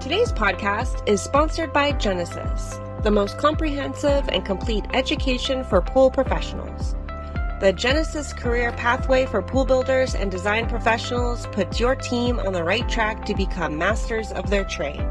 Today's podcast is sponsored by Genesis, the most comprehensive and complete education for pool professionals. The Genesis Career Pathway for Pool Builders and Design Professionals puts your team on the right track to become masters of their trade.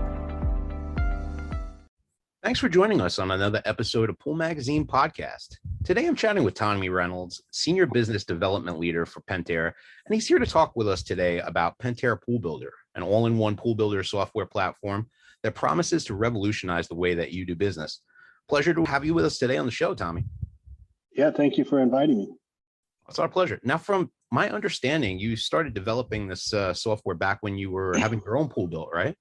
Thanks for joining us on another episode of Pool Magazine Podcast. Today I'm chatting with Tommy Reynolds, Senior Business Development Leader for Pentair, and he's here to talk with us today about Pentair Pool Builder, an all-in-one pool builder software platform that promises to revolutionize the way that you do business. Pleasure to have you with us today on the show, Tommy. Yeah, thank you for inviting me. It's our pleasure. Now, from my understanding, you started developing this software back when you were having your own pool built, right?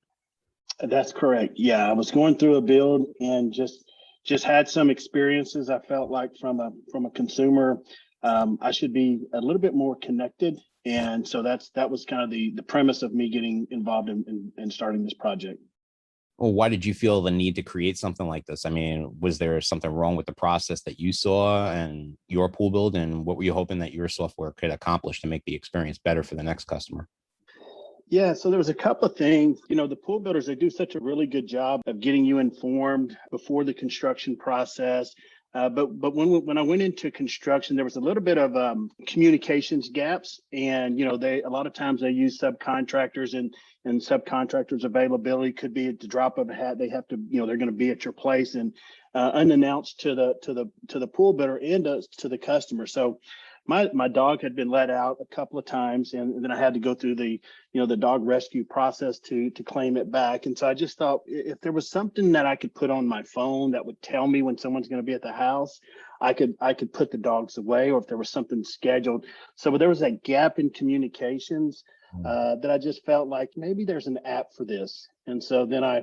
That's correct. Yeah, I was going through a build and just had some experiences. I felt like from a consumer, I should be a little bit more connected, and so that was kind of the premise of me getting involved in starting this project. Well, why did you feel the need to create something like this? I mean, was there something wrong with the process that you saw and your pool build, and what were you hoping that your software could accomplish to make the experience better for the next customer? Yeah, so there was a couple of things. You know, the pool builders, they do such a really good job of getting you informed before the construction process. But when I went into construction, there was a little bit of communications gaps, and a lot of times they use subcontractors, and subcontractors' availability could be at the drop of a hat. They have to, they're going to be at your place and unannounced to the pool builder and to the customer. So my dog had been let out a couple of times, and then I had to go through the dog rescue process to claim it back. And so I just thought, if there was something that I could put on my phone that would tell me when someone's going to be at the house, I could put the dogs away, or if there was something scheduled. So there was that gap in communications that I just felt like maybe there's an app for this. And so then I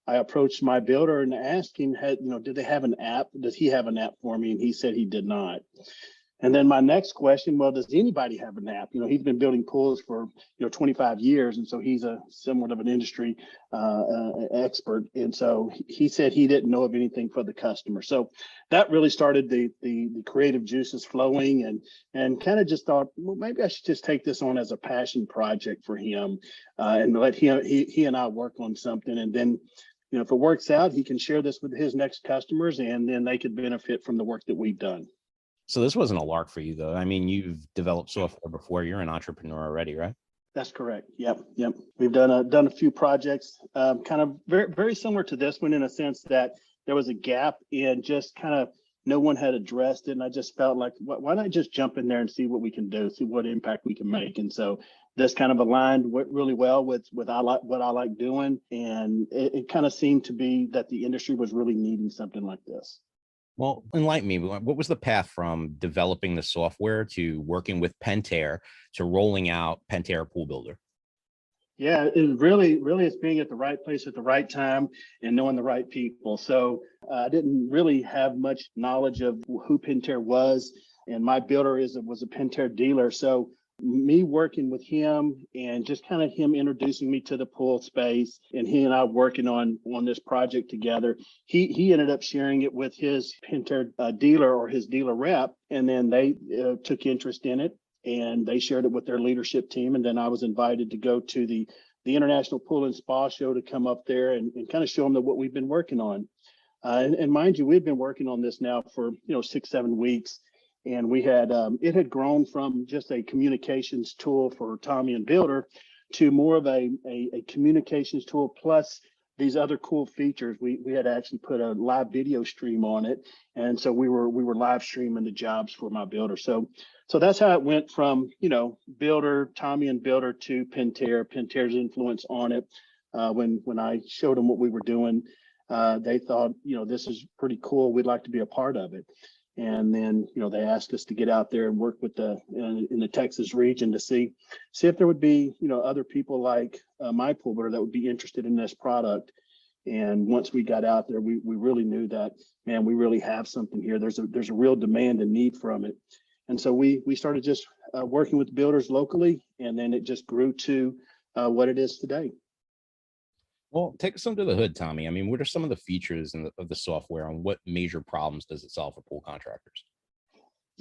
approached my builder and asked him, did they have an app? Does he have an app for me? And he said he did not. And then my next question, well, does anybody have an app? He's been building pools for 25 years, and so he's somewhat of an industry expert. And so he said he didn't know of anything for the customer. So that really started the creative juices flowing, and kind of just thought, well, maybe I should just take this on as a passion project for him, and let he and I work on something, and then if it works out, he can share this with his next customers, and then they could benefit from the work that we've done. So this wasn't a lark for you, though. I mean, you've developed software before. You're an entrepreneur already, right? That's correct. Yep. We've done a few projects, kind of very, very similar to this one, in a sense that there was a gap in just kind of no one had addressed it. And I just felt like, why not just jump in there and see what we can do, see what impact we can make. And so this kind of aligned really well with what I like doing. And it kind of seemed to be that the industry was really needing something like this. Well, enlighten me. What was the path from developing the software to working with Pentair to rolling out Pentair Pool Builder? Yeah, it really is being at the right place at the right time and knowing the right people. So I didn't really have much knowledge of who Pentair was, and my builder was a Pentair dealer. So me working with him and just kind of him introducing me to the pool space, and he and I working on this project together. He ended up sharing it with his Pentair dealer or his dealer rep, and then they took interest in it, and they shared it with their leadership team. And then I was invited to go to the International Pool and Spa Show to come up there and kind of show them what we've been working on. And mind you, we've been working on this now for 6-7 weeks. And we had it had grown from just a communications tool for Tommy and Builder to more of a communications tool plus these other cool features. We had actually put a live video stream on it, and so we were live streaming the jobs for my builder. So that's how it went from Builder, Tommy and Builder, to Pentair's influence on it. When I showed them what we were doing, they thought this is pretty cool. We'd like to be a part of it. And then, they asked us to get out there and work with in the Texas region to see if there would be, other people like my pool builder that would be interested in this product. And once we got out there, we really knew that, man, we really have something here. There's a real demand and need from it. And so we started just working with builders locally, and then it just grew to what it is today. Well, take us under the hood, Tommy. I mean, what are some of the features of the software, and what major problems does it solve for pool contractors?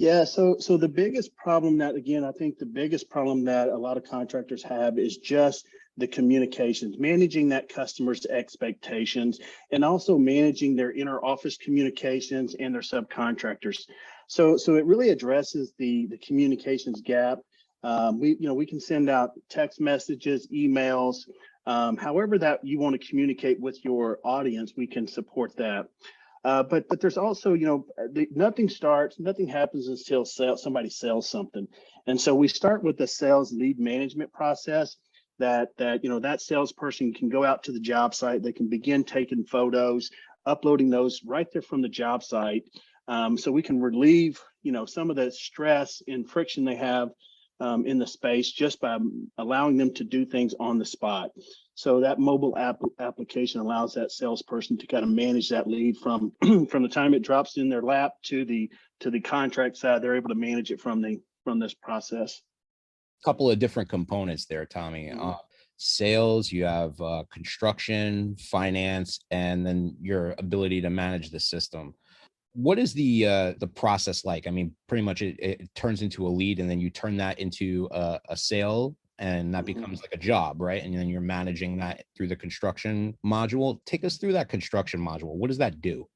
Yeah, so the biggest problem that, again, I think the biggest problem that a lot of contractors have is just the communications, managing that customer's expectations, and also managing their inner office communications and their subcontractors. So it really addresses the communications gap. We can send out text messages, emails, however that you want to communicate with your audience, we can support that. But there's also, nothing happens until somebody sells something. And so we start with the sales lead management process that salesperson can go out to the job site. They can begin taking photos, uploading those right there from the job site. So we can relieve, some of the stress and friction they have in the space just by allowing them to do things on the spot. So that mobile application allows that salesperson to kind of manage that lead from from the time it drops in their lap to the contract side. They're able to manage it from this process. Couple of different components there, Tommy. Mhm. Sales, you have construction, finance, and then your ability to manage the system. What is the process like? I mean, pretty much it turns into a lead, and then you turn that into a sale, and that Mhm. becomes like a job, right? And then you're managing that through the construction module. Take us through that construction module. What does that do?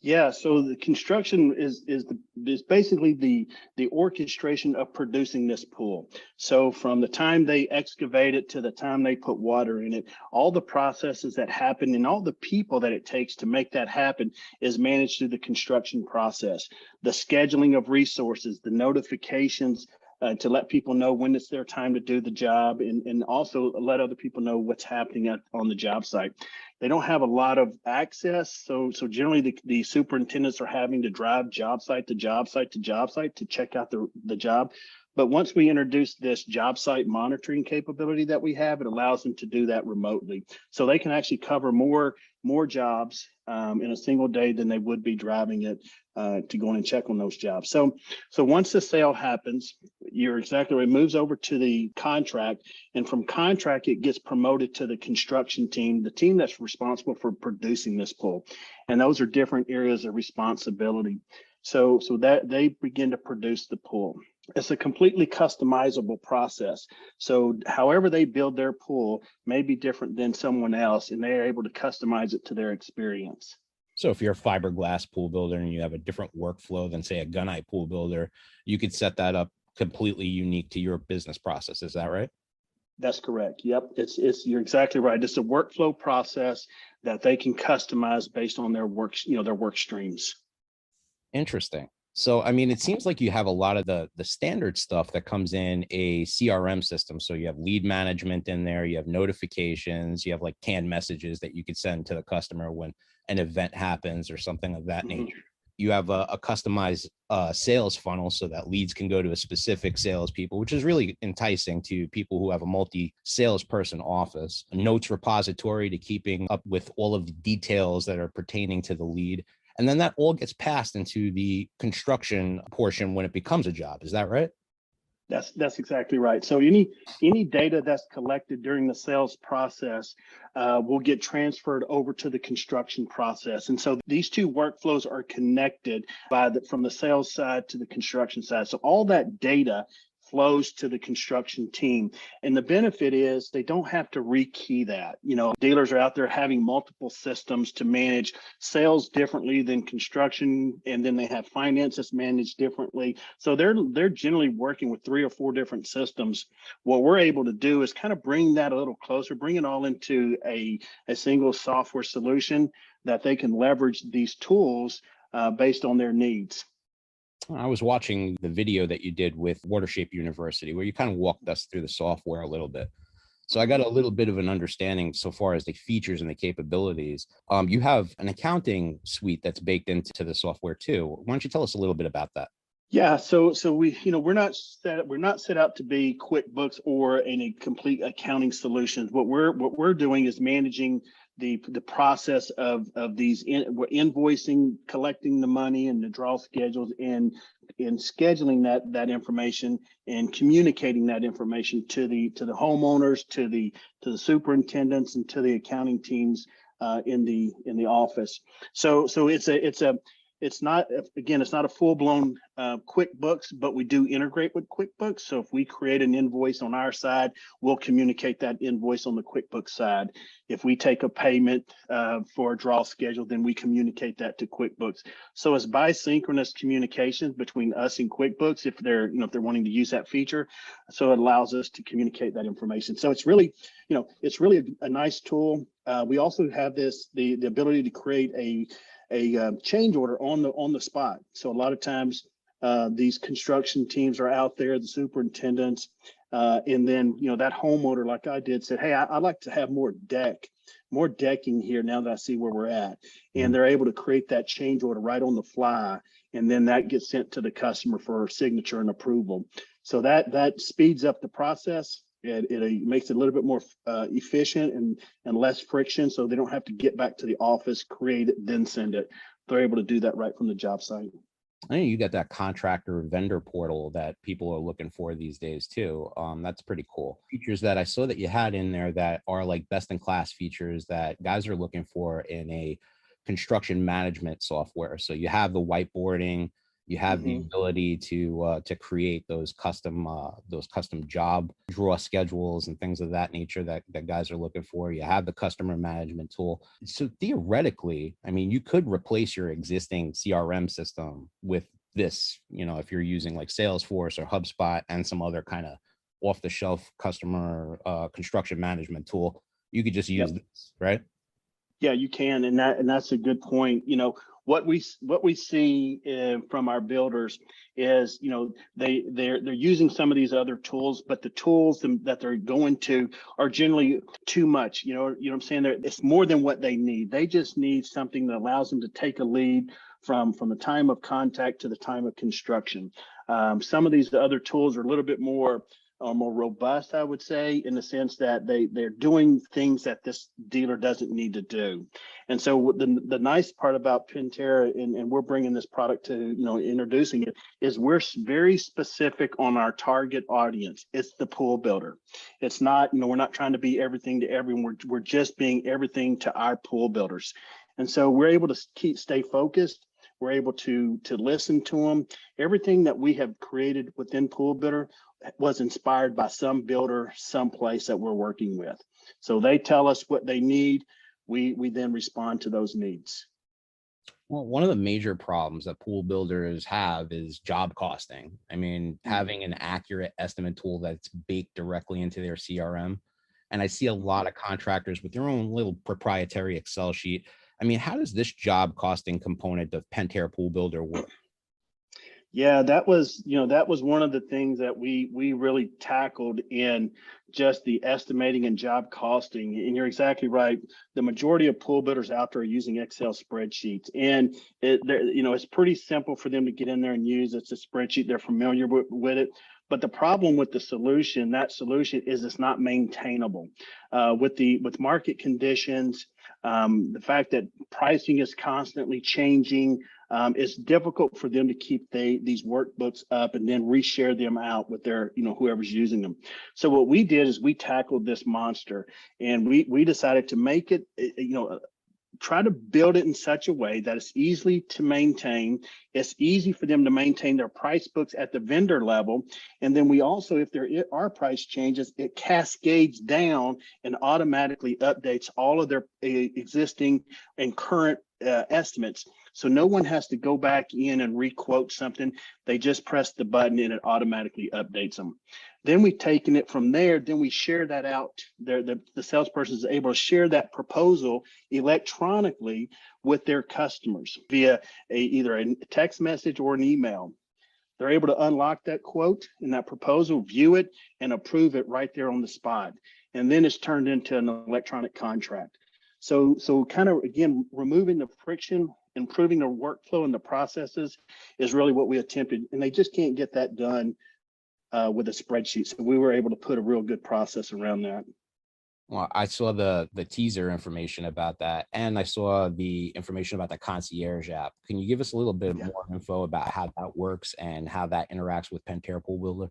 Yeah, so the construction is basically the orchestration of producing this pool. So from the time they excavate it to the time they put water in it, all the processes that happen and all the people that it takes to make that happen is managed through the construction process. The scheduling of resources, the notifications, to let people know when it's their time to do the job, and also let other people know what's happening on the job site. They don't have a lot of access, so generally the superintendents are having to drive job site to job site to job site to check out the job. But once we introduce this job site monitoring capability that we have, it allows them to do that remotely. So they can actually cover more jobs in a single day than they would be driving it to go in and check on those jobs. So once the sale happens, you're exactly right, it moves over to the contract, and from contract, it gets promoted to the construction team, the team that's responsible for producing this pool. And those are different areas of responsibility. So that they begin to produce the pool. It's a completely customizable process. So however they build their pool may be different than someone else, and they are able to customize it to their experience. So if you're a fiberglass pool builder and you have a different workflow than, say, a gunite pool builder, you could set that up completely unique to your business process. Is that right? That's correct. Yep. You're exactly right. It's a workflow process that they can customize based on their their work streams. Interesting. So, I mean, it seems like you have a lot of the standard stuff that comes in a CRM system. So you have lead management in there, you have notifications, you have like canned messages that you could send to the customer when an event happens or something of that Mhm. nature. You have a customized sales funnel so that leads can go to a specific salespeople, which is really enticing to people who have a multi-salesperson office. A notes repository to keeping up with all of the details that are pertaining to the lead. And then that all gets passed into the construction portion when it becomes a job. Is that right? That's exactly right. So any data that's collected during the sales process will get transferred over to the construction process. And so these two workflows are connected from the sales side to the construction side. So all that data flows to the construction team. And the benefit is they don't have to rekey that. Dealers are out there having multiple systems to manage sales differently than construction, and then they have finances managed differently. So they're generally working with 3 or 4 different systems. What we're able to do is kind of bring that a little closer, bring it all into a single software solution that they can leverage these tools based on their needs. I was watching the video that you did with Watershape University, where you kind of walked us through the software a little bit. So I got a little bit of an understanding so far as the features and the capabilities. You have an accounting suite that's baked into the software too. Why don't you tell us a little bit about that? Yeah, so we, we're not set out to be QuickBooks or any complete accounting solutions. What we're doing is managing the process of these. We're invoicing, collecting the money, and the draw schedules, and scheduling that information and communicating that information to the homeowners, to the superintendents, and to the accounting teams in the office. So it's a it's not, again, it's not a full-blown QuickBooks, but we do integrate with QuickBooks. So if we create an invoice on our side, we'll communicate that invoice on the QuickBooks side. If we take a payment for a draw schedule, then we communicate that to QuickBooks. So it's bisynchronous communications between us and QuickBooks if they're, if they're wanting to use that feature. So it allows us to communicate that information. So it's really, it's really a nice tool. We also have the ability to create a change order on the spot. So a lot of times these construction teams are out there, the superintendents, and then that homeowner, like I did, said, "Hey, I'd like to have more decking here now that I see where we're at," and they're able to create that change order right on the fly, and then that gets sent to the customer for signature and approval. So that speeds up the process. It makes it a little bit more efficient and less friction, so they don't have to get back to the office, create it, then send it. They're able to do that right from the job site. I think you got that contractor vendor portal that people are looking for these days too. That's pretty cool. Features that I saw that you had in there that are like best in class features that guys are looking for in a construction management software. So you have the whiteboarding, you have the ability to create those custom job draw schedules and things of that nature that guys are looking for. You have the customer management tool. So theoretically, I mean, you could replace your existing CRM system with this, if you're using like Salesforce or HubSpot and some other kind of off the shelf customer construction management tool. You could just use this, right? Yeah, you can, and that's a good point. What we see from our builders is, they're using some of these other tools, but the tools that they're going to are generally too much. You know what I'm saying? It's more than what they need. They just need something that allows them to take a lead from the time of contact to the time of construction. Some of these other tools are a little bit more robust, I would say, in the sense that they're doing things that this dealer doesn't need to do. And so the nice part about Pentair, and we're bringing this product to, introducing it, is we're very specific on our target audience. It's the pool builder. It's not, we're not trying to be everything to everyone. We're just being everything to our pool builders. And so we're able to stay focused. We're able to listen to them. Everything that we have created within Pool Builder was inspired by some builder someplace that we're working with. So they tell us what they need. We then respond to those needs. Well, one of the major problems that pool builders have is job costing. I mean, having an accurate estimate tool that's baked directly into their CRM. And I see a lot of contractors with their own little proprietary Excel sheet. I mean, how does this job costing component of Pentair Pool Builder work? Yeah, that was one of the things that we really tackled in just the estimating and job costing. And you're exactly right. The majority of pool builders out there are using Excel spreadsheets, and it's pretty simple for them to get in there and use. It's a spreadsheet. They're familiar with it. But the problem with that solution is it's not maintainable. With market conditions, the fact that pricing is constantly changing, it's difficult for them to keep these workbooks up and then reshare them out with their, whoever's using them. So what we did is we tackled this monster, and we decided to make it, try to build it in such a way that it's easy to maintain. It's easy for them to maintain their price books at the vendor level. And then we also, if there are price changes, it cascades down and automatically updates all of their existing and current estimates. So no one has to go back in and requote something. They just press the button and it automatically updates them. Then we've taken it from there. Then we share that out. The salesperson is able to share that proposal electronically with their customers via either a text message or an email. They're able to unlock that quote and that proposal, view it, and approve it right there on the spot. And then it's turned into an electronic contract. So kind of, again, removing the friction, improving the workflow and the processes is really what we attempted. And they just can't get that done with a spreadsheet. So we were able to put a real good process around that. Well, I saw the teaser information about that, and I saw the information about the concierge app. Can you give us a little bit more info about how that works and how that interacts with Pentair Pool Builder?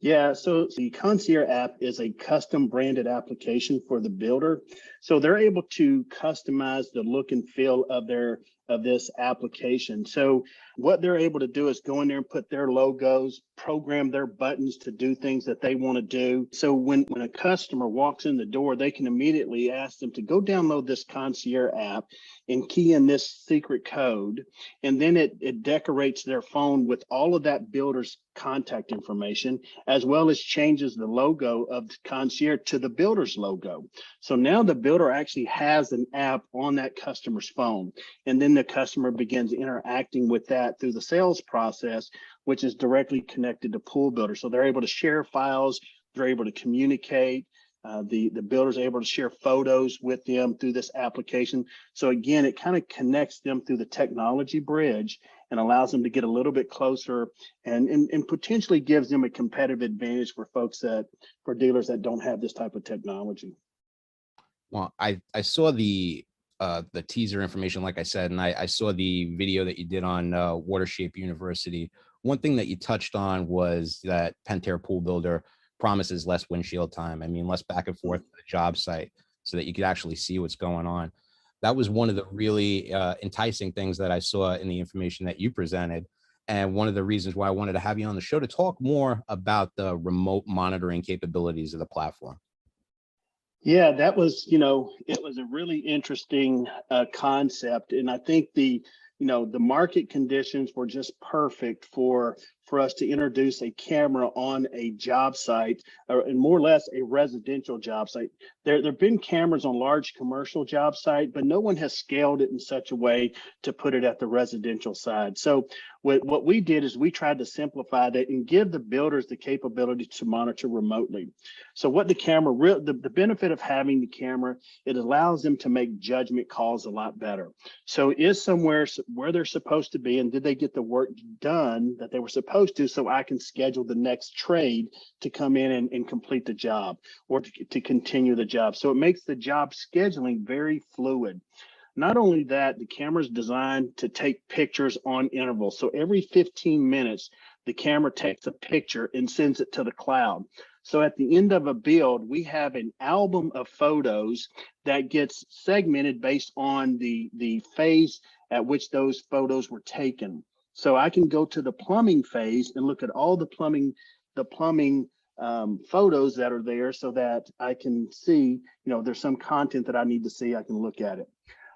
Yeah, so the Concierge app is a custom branded application for the builder. So they're able to customize the look and feel of their of this application. So what they're able to do is go in there and put their logos, program their buttons to do things that they want to do. So when a customer walks in the door, they can immediately ask them to go download this concierge app and key in this secret code. And then it decorates their phone with all of that builder's contact information, as well as changes the logo of the concierge to the builder's logo. So now the builder actually has an app on that customer's phone. And then the customer begins interacting with that through the sales process, which is directly connected to Pool Builder. So they're able to share files, they're able to communicate. The builder's able to share photos with them through this application. So again, it kind of connects them through the technology bridge and allows them to get a little bit closer and potentially gives them a competitive advantage for for dealers that don't have this type of technology. Well, I saw the teaser information, like I said, and I saw the video that you did on Watershape University. One thing that you touched on was that Pentair Pool Builder promises less windshield time. I mean, less back and forth to the job site so that you could actually see what's going on. That was one of the really enticing things that I saw in the information that you presented. And one of the reasons why I wanted to have you on the show to talk more about the remote monitoring capabilities of the platform. Yeah, that was, it was a really interesting concept. And I think the market conditions were just perfect for us to introduce a camera on a job site, and more or less a residential job site. There have been cameras on large commercial job site, but no one has scaled it in such a way to put it at the residential side. So what we did is we tried to simplify that and give the builders the capability to monitor remotely. So what the camera, the benefit of having the camera, it allows them to make judgment calls a lot better. So is somewhere where they're supposed to be, and did they get the work done that they were supposed to, so I can schedule the next trade to come in and complete the job or to continue the job. So it makes the job scheduling very fluid. Not only that, the camera is designed to take pictures on intervals. So every 15 minutes, the camera takes a picture and sends it to the cloud. So at the end of a build, we have an album of photos that gets segmented based on the phase at which those photos were taken. So I can go to the plumbing phase and look at all the plumbing photos that are there, so that I can see, there's some content that I need to see, I can look at it.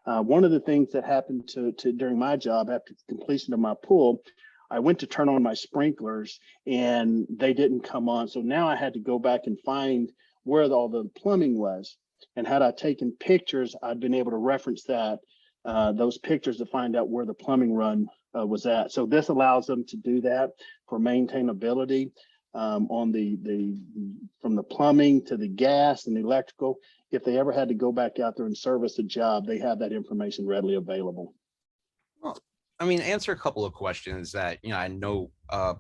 One of the things that happened to during my job after the completion of my pool, I went to turn on my sprinklers and they didn't come on. So now I had to go back and find where all the plumbing was. And had I taken pictures, I'd been able to reference those pictures to find out where the plumbing run was at. So this allows them to do that for maintainability on from the plumbing to the gas and the electrical. If they ever had to go back out there and service a job, they have that information readily available. Well, I mean, answer a couple of questions that, I know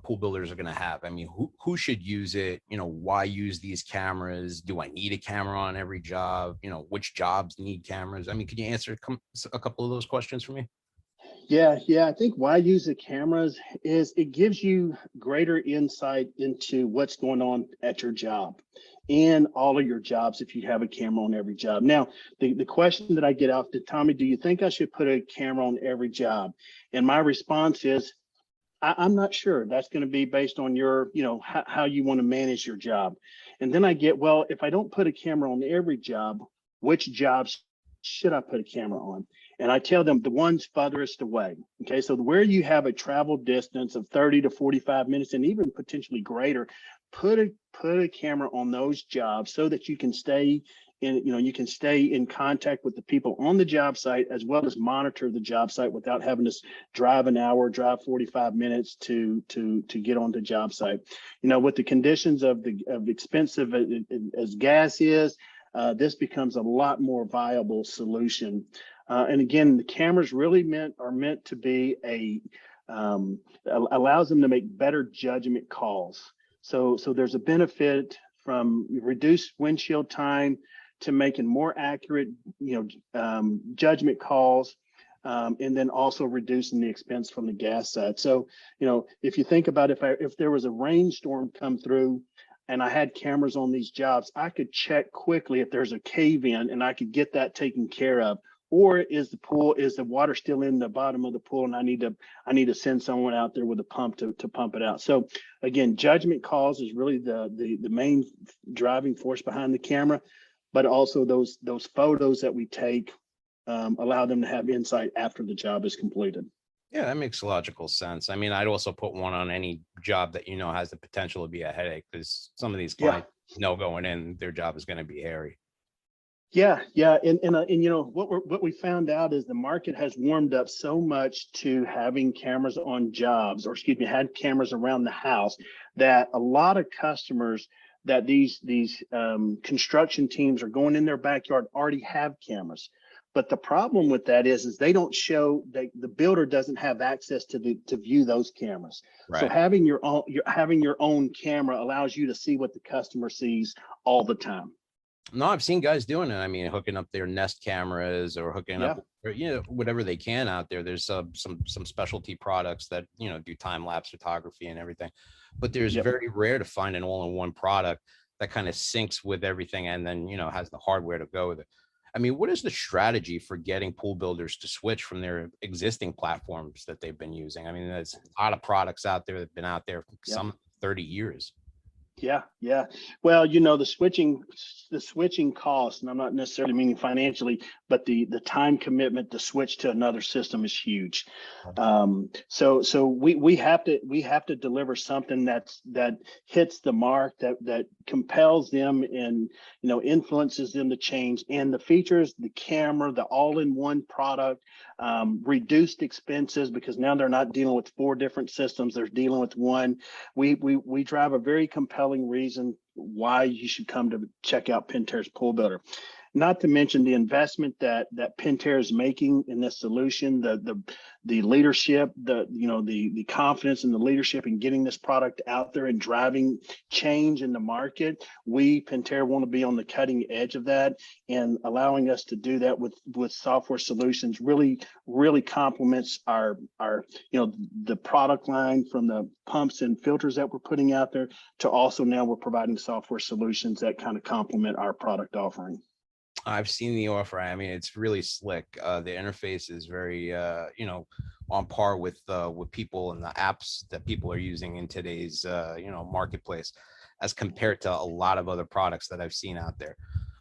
pool builders are going to have. I mean, who should use it? Why use these cameras? Do I need a camera on every job? Which jobs need cameras? I mean, can you answer a couple of those questions for me? Yeah. I think why use the cameras is it gives you greater insight into what's going on at your job and all of your jobs if you have a camera on every job. Now, the question that I get out to Tommy, do you think I should put a camera on every job? And my response is, I'm not sure. That's going to be based on your, how you want to manage your job. And then I get, well, if I don't put a camera on every job, which jobs should I put a camera on? And I tell them the ones farthest away. Okay, so where you have a travel distance of 30 to 45 minutes and even potentially greater, put a camera on those jobs so that you can stay in contact with the people on the job site, as well as monitor the job site without having to drive an hour, drive 45 minutes to get on the job site. With the conditions of expensive as gas is, this becomes a lot more viable solution. And again, the cameras really are meant to be allows them to make better judgment calls. So there's a benefit from reduced windshield time to making more accurate, judgment calls, and then also reducing the expense from the gas side. So, if you think about if there was a rainstorm come through and I had cameras on these jobs, I could check quickly if there's a cave in and I could get that taken care of or is the water still in the bottom of the pool, and I need to send someone out there with a pump to pump it out. So again, judgment calls is really the main driving force behind the camera, but also those photos that we take allow them to have insight after the job is completed. Yeah, that makes logical sense. I mean, I'd also put one on any job that has the potential to be a headache, because some of these clients know going in their job is going to be hairy. Yeah, and what we found out is the market has warmed up so much to having cameras on jobs, or excuse me, had cameras around the house, that a lot of customers that these construction teams are going in their backyard already have cameras. But the problem with that is they don't show the builder doesn't have access to view those cameras. Right. So having your own camera allows you to see what the customer sees all the time. No, I've seen guys doing it. I mean, hooking up their Nest cameras or hooking up, whatever they can out there. There's some specialty products that do time lapse photography and everything, but there's very rare to find an all-in-one product that kind of syncs with everything and then has the hardware to go with it. I mean, what is the strategy for getting pool builders to switch from their existing platforms that they've been using? I mean, there's a lot of products out there that have been out there for some 30 years. Yeah. Well, the switching cost, and I'm not necessarily meaning financially, but the time commitment to switch to another system is huge. So we have to deliver something that hits the mark, that compels them and influences them to change. And the features, the camera, the all-in-one product, reduced expenses, because now they're not dealing with 4 different systems, they're dealing with one. We drive a very compelling reason why you should come to check out Pentair's Pool Builder. Not to mention the investment that Pentair is making in this solution, the leadership, the confidence and the leadership in getting this product out there and driving change in the market. We, Pentair, want to be on the cutting edge of that, and allowing us to do that with software solutions really complements our the product line, from the pumps and filters that we're putting out there to also now we're providing software solutions that kind of complement our product offering. I've seen the offer. I mean, it's really slick. The interface is very, on par with people and the apps that people are using in today's, marketplace, as compared to a lot of other products that I've seen out there.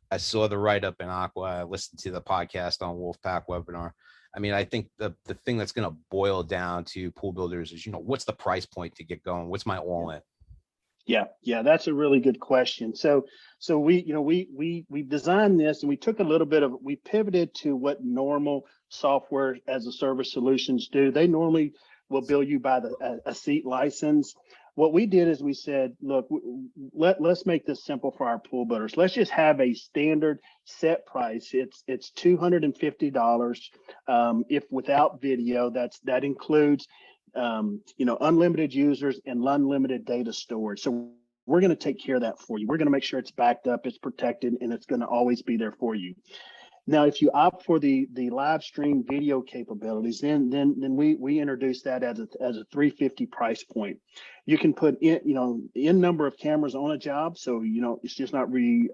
I saw the write-up in Aqua. I listened to the podcast on Wolfpack webinar. I mean, I think the thing that's going to boil down to pool builders is, what's the price point to get going? What's my all-in? Yeah, that's a really good question. So we designed this, and we took we pivoted to what normal software as a service solutions do. They normally will bill you by a seat license. What we did is we said, look, let's make this simple for our pool builders. Let's just have a standard set price. It's $250 if without video. That includes unlimited users and unlimited data storage. So we're going to take care of that for you. We're going to make sure it's backed up, it's protected, and it's going to always be there for you. Now, if you opt for the live stream video capabilities, then we introduce that as a $350 price point. You can put in number of cameras on a job, so it's just not really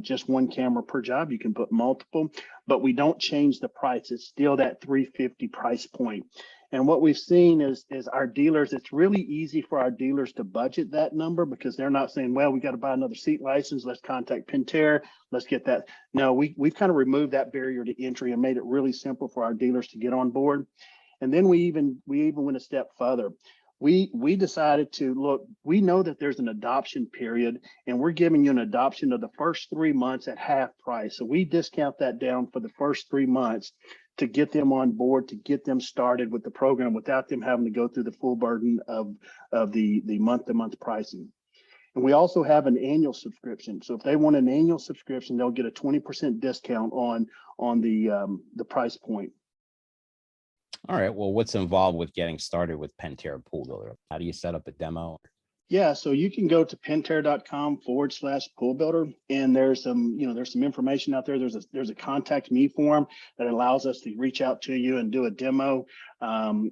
just one camera per job. You can put multiple, but we don't change the price. It's still that $350 price point. And what we've seen is our dealers, it's really easy for our dealers to budget that number, because they're not saying, well, we got to buy another seat license. Let's contact Pentair. Let's get that. No, we've kind of removed that barrier to entry and made it really simple for our dealers to get on board. And then we even went a step further. We decided to look, we know that there's an adoption period, and we're giving you an adoption of the first 3 months at half price. So we discount that down for the first 3 months to get them on board, to get them started with the program without them having to go through the full burden of the month-to-month pricing. And we also have an annual subscription. So if they want an annual subscription, they'll get a 20% discount on the price point. All right. Well, what's involved with getting started with Pentair Pool Builder? How do you set up a demo? Yeah, so you can go to pentair.com/pool builder, and there's some information out there. There's a contact me form that allows us to reach out to you and do a demo.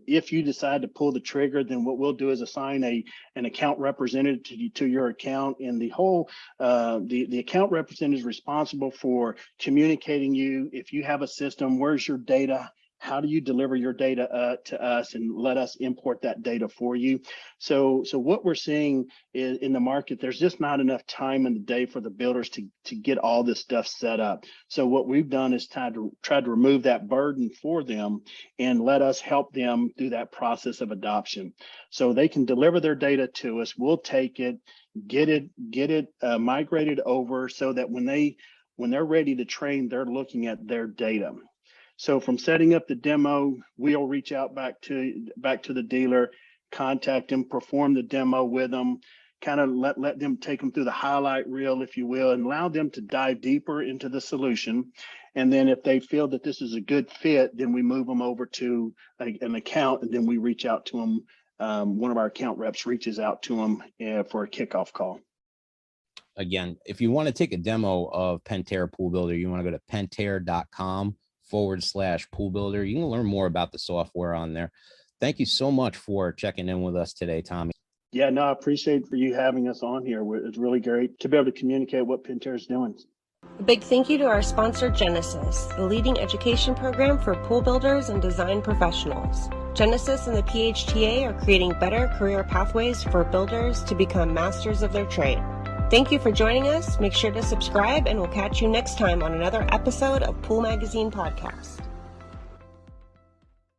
If you decide to pull the trigger, then what we'll do is assign an account representative to your account, and the account representative is responsible for communicating you. If you have a system, where's your data? How do you deliver your data to us and let us import that data for you? So what we're seeing is in the market, there's just not enough time in the day for the builders to get all this stuff set up. So what we've done is tried to remove that burden for them and let us help them through that process of adoption. So they can deliver their data to us. We'll take it, get it migrated over so that when they're ready to train, they're looking at their data. So from setting up the demo, we'll reach out back to the dealer, contact them, perform the demo with them, kind of let them take them through the highlight reel, if you will, and allow them to dive deeper into the solution. And then if they feel that this is a good fit, then we move them over to an account, and then we reach out to them. One of our account reps reaches out to them for a kickoff call. Again, if you want to take a demo of Pentair Pool Builder, you want to go to pentair.com/pool builder. You can learn more about the software on there. Thank you so much for checking in with us today, Tommy. Yeah, no, I appreciate for you having us on here. It's really great to be able to communicate what Pentair is doing. A big thank you to our sponsor, Genesis, the leading education program for pool builders and design professionals. Genesis and the PHTA are creating better career pathways for builders to become masters of their trade. Thank you for joining us. Make sure to subscribe, and we'll catch you next time on another episode of Pool Magazine Podcast.